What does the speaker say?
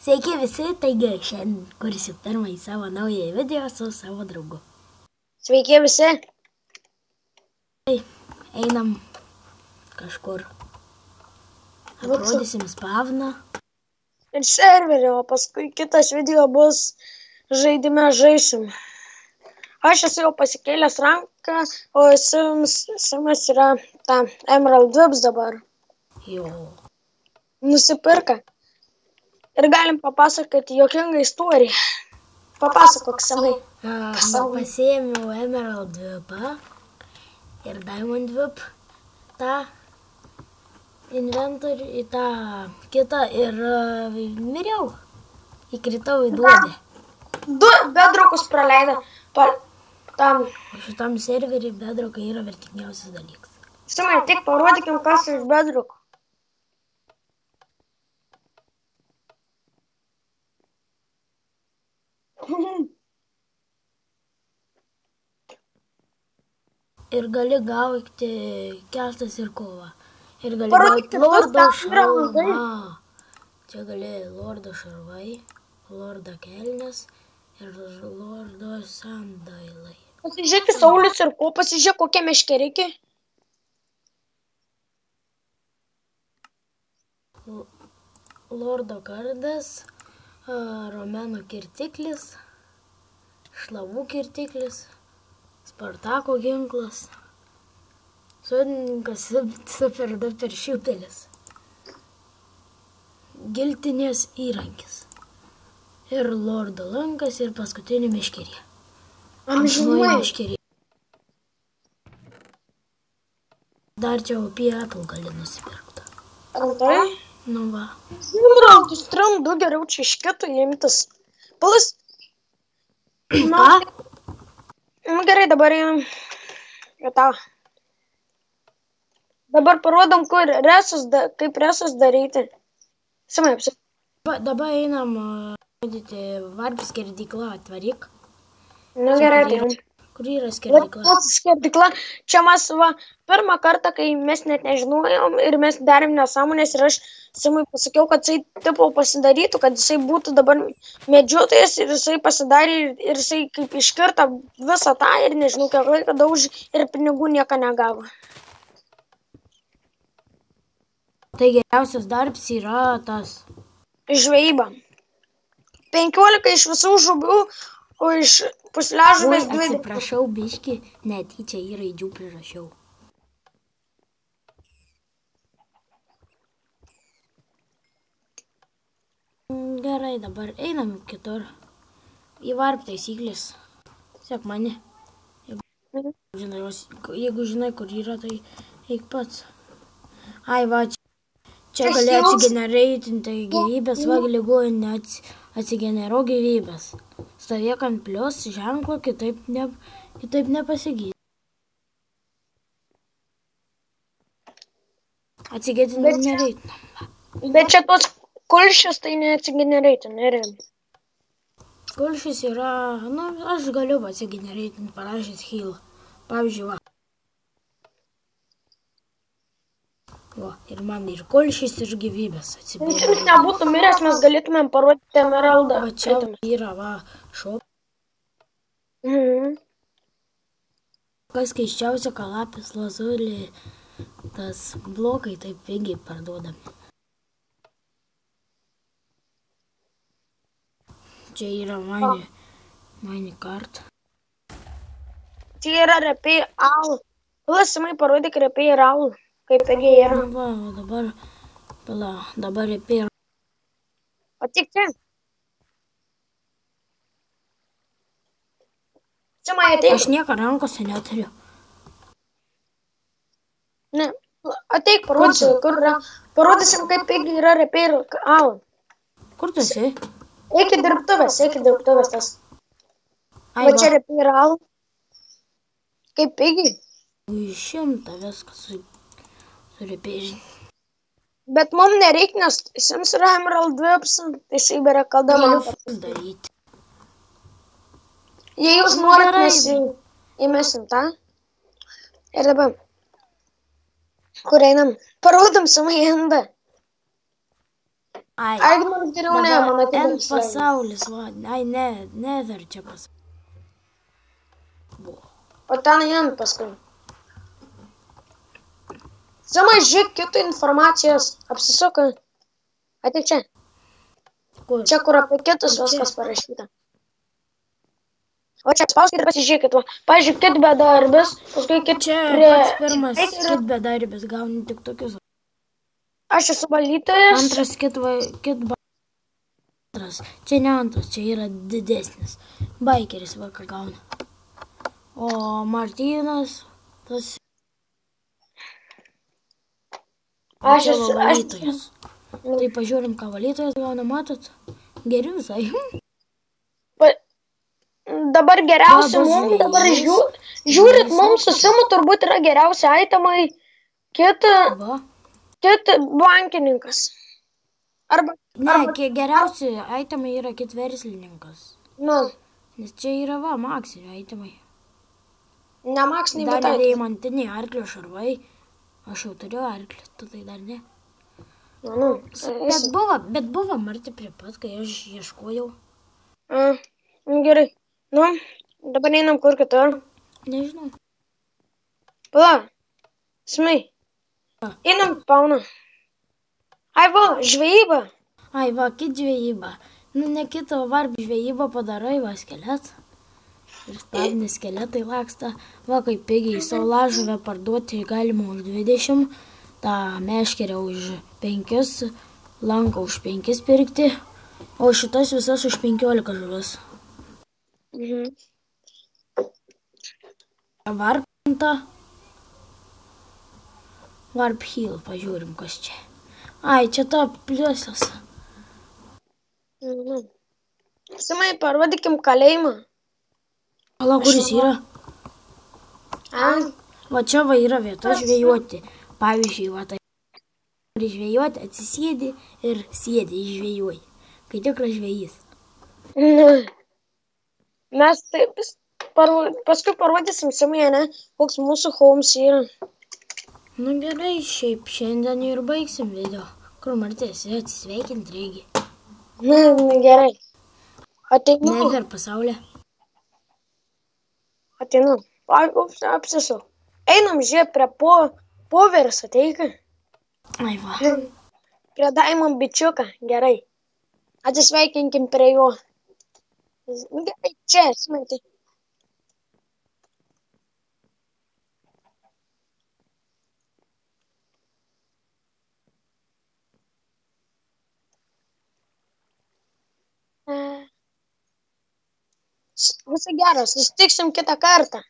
Sveiki visi, taigi šiandien kursiu pirmąjį savo naują video su savo draugu. Sveiki visi. Einam kažkur. Aprodysim spavną. Ir serverį, o paskui kitas video bus žaidime žaisim. Aš esu jau pasikėlęs ranką, o Simas yra ta Emerald Webs dabar. Jo. Nusipirka. Ir galim papasakoti juokingą istoriją. Papasakok, Simai. Pasiėmiau Emerald Webą ir Diamond Web, tą inventorių, į tą kitą ir miriau. Įkritau į duobę. Du bedrokus praleido. Šitam serverį bedrokai yra vertingiausias dalykas. Simai, tik parodykim, kas iš bedrokų. Ir gali gauti keltas ir kovą. Ir gali gauti lordo šarvą. Čia gali lordo šarvai, lordo kelnes ir lordo sandailai. Pasižiūrėk saulius ir ko, pasižiūrėk kokie meškerikiai. Lordo kardas, romeno kirtiklis, šlavų kirtiklis, Spartako ginklas, sodininkas super duper šiupelis, giltinės įrankis ir lordo lankas ir paskutinį meškerį. Amžinoji meškerį. Dar čia apie Apple gali nusipirkti. Antai? Nu va. Emeraldus trendu geriau čia iš kito imtis. Palas. Ką? Nu gerai, dabar einam. Dabar parodom, kaip resus daryti. Simai, Dabar einam rodyti varpių skerdyklą, atvaryk. Nu gerai, tai Kur yra skerdykla? Skerdykla. Čia mes pirmą kartą, kai mes net nežinojom ir mes darėm nesąmonės ir aš Simui pasakiau, kad jisai tipo pasidarytų, kad jisai būtų dabar medžiotojas ir jisai pasidarė ir jisai kaip iškirto visą tą ir nežinau, kiek laiko daužė ir pinigų nieko negavo. Tai geriausias darbs yra tas. Žvejyba. 15 iš visų žuvių, o iš pusliažuvės 20. Atsiprašau, biški, netyčia į raidžių prirašiau. Gerai, dabar einam kitur. Į varp taisyklės. Sek mane. Jeigu žinai, kur yra, tai eik pats. Ai, va, čia gali atsigenereitinti gyvybės, va, lygoju neatsigeneruo gyvybės. Stovėk ant plius ženklo, kitaip nepasigydė. Atsigenereitinam. Bet čia tos kulščius tai neatsigenereitina. Kulšis yra, nu, aš galiu atsigenereitinti, parašęs heal. Pavyzdžiui, va. Va, ir man ir kulšis, ir gyvybės atsibėrė. Jeigu nebūtų miręs, mes galėtumėm parodyti emeraldą. Va, čia yra, va, šop. Kas keiščiausia, kalapis, lazulį, tas blokai taip pigiai parduodami. Čia yra Minecart. Čia yra repiai alų. Simai, parodyk repiai ir alų. Kaip pigiai yra. Va, dabar repiai. O tik čia. Simai, ateik. Aš nieko rankose neturiu. Ne, ateik, parodysim, kur yra. Parodysim, kaip pigiai yra repiai ir alų. Kur tu esi? Eik į dirbtuvės tas. Va čia repiai ir alų. Kaip pigiai. Išimta viskas su repėžinį. Bet mums nereikia, nes Sims yra Emerald Webs, tai jisai beria kaldą man daryti. Jei jūs norit, mes įmesim tą. Ir dabar. Kur einam? Parodom Simai endą. Ai, Aigmanas geriau ne, man dabar N atidalis lengvas. pasaulis, va, ai, ne dar čia buvo. O ten jam paskui. Simai, žiūrėk, kitų informacijos apsisuka. Ateik čia. Kur? Čia, kur apie kitus viskas parašyta. O čia spauskite ir pasižiūrėkit. Pavyzdžiui, kit bedarbis, paskui kit Čia prie... pats pirmas kit bedarbis, gauni tik tokius. Aš esu valytojas. Antras kit antras. Čia ne antras, čia yra didesnis. Baikeris vakar gauna. O Martynas, tas... Aš esu valytojas. Tai pažiūrim, ką valytojas gauna, matot? Geri visai. Dabar geriausia mums, dabar žiūrit, mums su Simu turbūt yra geriausia aitemai, kit bankininkas. Ne, geriausi aitemai yra kit verslininkas. Nu. Nes čia yra va, maksiniai aitemai. Ne maksiniai, bet aitemai. Dar nedeimantiniai arklio šarvai. Aš jau turiu arklį, tu tai dar ne. Nu. Bet buvo Marti prie pat, kai aš ieškojau. Gerai. Nu, dabar einam kur kitur. Nežinau. Pala, Simai. Einam pauną. Ai va, žvejyba. Ai va, kit žvejyba. Nu, ne kito varb žvejyba padarai, va, skeletą. Ir stabnis skeletai laksta. Va, kaip pigiai saulažuvę parduoti galima už 20, tą meškerę už 5, lanką už 5 pirkti, o šitas visas už 15 žuvis. Varpanta. Warp Hill, pažiūrim, kas čia. Ai, čia ta pliusas. Simai, parodykim kalėjimą. Pala, kuris yra? Va čia va yra vieta žvejoti. Pavyzdžiui, va tai žvejoti, atsisėdi ir sėdi žvejoji. Kai tikras žvejys. Mes taip paskui parodysim Simai, ne, koks mūsų homes yra. Nu gerai, šiaip šiandien ir baigsim video. Kur Martėsi, atsisveikint reikia. Gerai. Ateinu. Ne dar pasaulė. Ateinu. Apsisu. Einam žiūrėt prie poveris, ateik. Ai va. Prie Daimon bičiuką, gerai. Atsisveikinkim prie jo. Gerai, čia, Simai, tai. Visai geras, susitiksim kitą kartą.